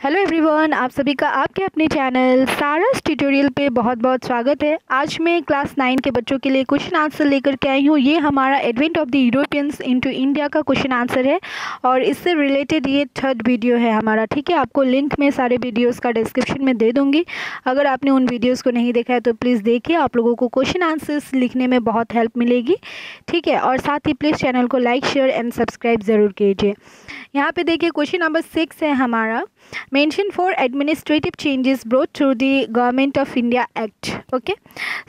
Hello everyone, आप सभी का आपके अपने चैनल सारास ट्यूटोरियल पे बहुत बहुत स्वागत है। आज मैं क्लास 9 के बच्चों के लिए क्वेश्चन आंसर लेकर के आई हूँ। ये हमारा advent of the Europeans into India का क्वेश्चन आंसर है और इससे रिलेटेड ये थर्ड वीडियो है हमारा। ठीक है, आपको लिंक में सारे वीडियोस का डिस्क्रिप्शन में दे दूँगी। अगर आपने उन वीडियोज़ को नहीं देखा है तो प्लीज़ देखिए, आप लोगों को क्वेश्चन आंसर्स लिखने में बहुत हेल्प मिलेगी। ठीक है, और साथ ही प्लीज़ चैनल को लाइक शेयर एंड सब्सक्राइब ज़रूर कीजिए। यहाँ पे देखिए क्वेश्चन नंबर 6 है हमारा, mention 4 administrative changes brought through the Government of India Act. Okay,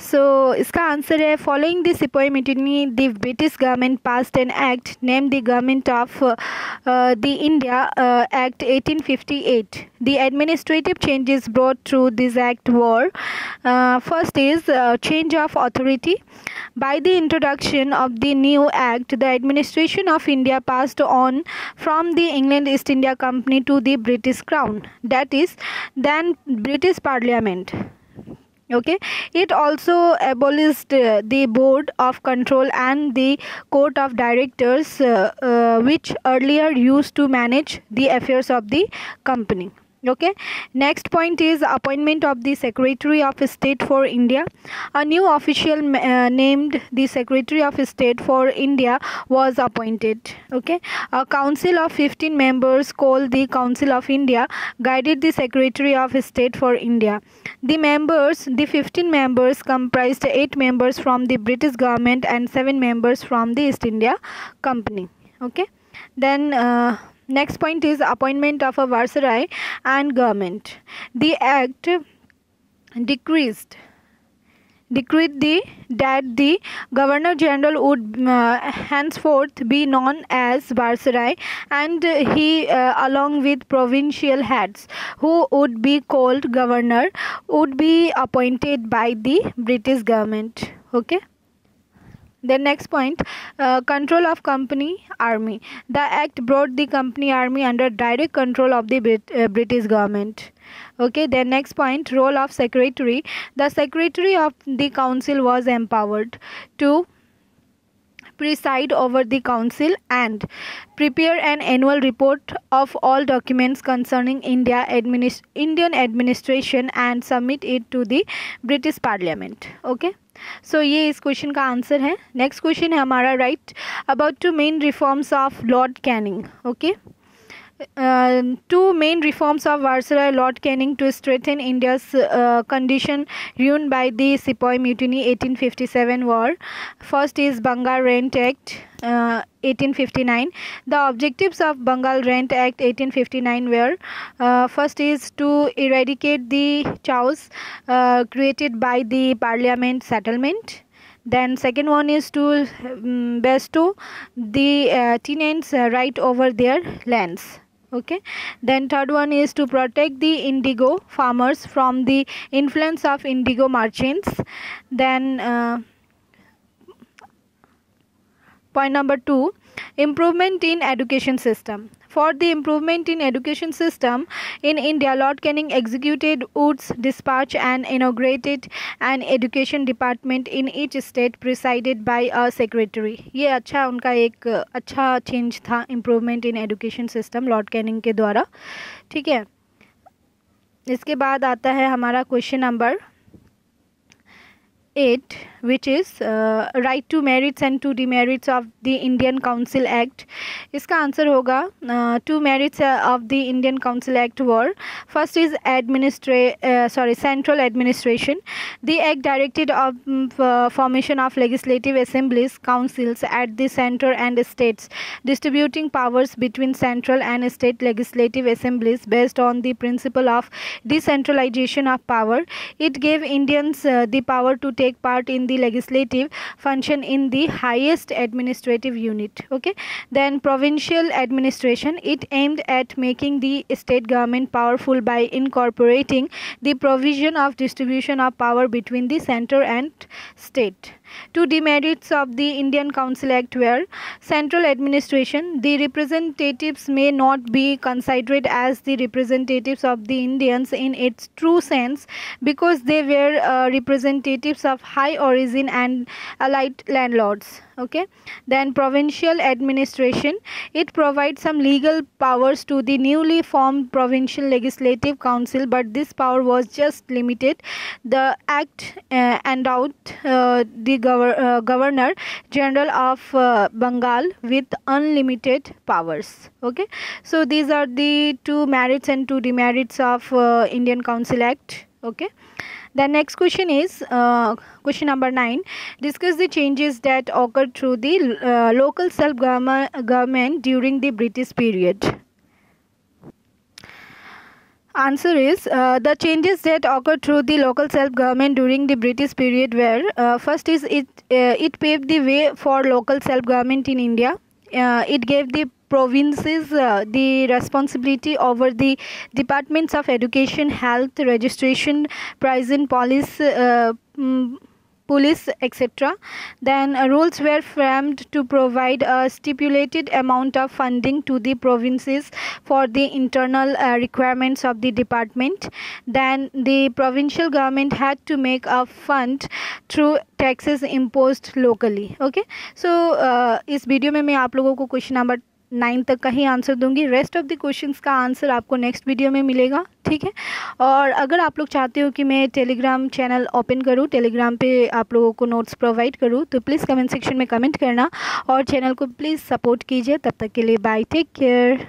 so इसका आंसर है following the Sepoy Mutiny, the British government passed an act named the Government of the India Act 1858. The administrative changes brought through this act were first is change of authority. By the introduction of the new act, the administration of India passed on from the England East India Company to the British Crown, that is, then British Parliament. Okay, it also abolished the Board of Control and the Court of Directors, which earlier used to manage the affairs of the company. Okay, next point is appointment of the Secretary of State for India. A new official named the Secretary of State for India was appointed. Okay, a council of 15 members called the Council of India guided the Secretary of State for India. The 15 members comprised 8 members from the British government and 7 members from the East India Company. Okay, then next point is appointment of a viceroy and government. The act decreed that the Governor General would henceforth be known as viceroy, and he along with provincial heads who would be called governor would be appointed by the British government. Okay. The next point, control of company army. The act brought the company army under direct control of the British government. Okay, then next point, role of secretary. The secretary of the council was empowered to preside over the council and prepare an annual report of all documents concerning Indian administration and submit it to the British Parliament. Okay, सो ये इस question का answer है। Next question है हमारा, right about 2 main reforms of Lord Canning. Okay, 2 main reforms of Viceroy Lord Canning to strengthen India's condition ruined by the Sepoy Mutiny 1857 war. First is Bengal Rent Act 1859. The objectives of Bengal Rent Act 1859 were first is to eradicate the chaos created by the Parliament settlement. Then second one is to bestow the tenants' right over their lands. Okay, then third one is to protect the indigo farmers from the influence of indigo merchants. Then point number 2, improvement in education system. For the improvement in education system in India, Lord Canning executed Wood's dispatch and inaugurated an education department in each state presided by a secretary. ये अच्छा उनका एक अच्छा change था, improvement in education system Lord Canning के द्वारा। ठीक है, इसके बाद आता है हमारा question number 8, which is right to merits and to demerits of the Indian Council Act. इसका आंसर होगा 2 merits of the Indian Council Act were, first is central administration. The act directed of formation of legislative assemblies, councils at the center and states, distributing powers between central and state legislative assemblies based on the principle of decentralization of power. It gave Indians the power to take part in the legislative function in the highest administrative unit. Okay, then provincial administration. It aimed at making the state government powerful by incorporating the provision of distribution of power between the center and state. 2 demerits of the Indian Council Act were central administration. The representatives may not be considered as the representatives of the Indians in its true sense because they were representatives of high origin and allied landlords. Okay, then provincial administration, it provides some legal powers to the newly formed provincial legislative council, but this power was just limited. The act endowed the governor general of Bengal with unlimited powers. Okay, so these are the two merits and two demerits of Indian Council Act. Okay, the next question is question number 9. Discuss the changes that occurred through the local self-government during the British period. Answer is the changes that occurred through the local self-government during the British period were first is it paved the way for local self-government in India. It gave the provinces the responsibility over the departments of education, health, registration, prison, police, etc. Then rules were framed to provide a stipulated amount of funding to the provinces for the internal requirements of the department. Then the provincial government had to make a fund through taxes imposed locally. Okay, so इस video में मैं आप लोगों को question number 9 तक का ही answer दूंगी. Rest of the questions का आंसर आपको नेक्स्ट वीडियो में मिलेगा. ठीक है, और अगर आप लोग चाहते हो कि मैं टेलीग्राम चैनल ओपन करूं, टेलीग्राम पे आप लोगों को नोट्स प्रोवाइड करूं, तो प्लीज़ कमेंट सेक्शन में कमेंट करना और चैनल को प्लीज़ सपोर्ट कीजिए. तब तक के लिए बाय, टेक केयर.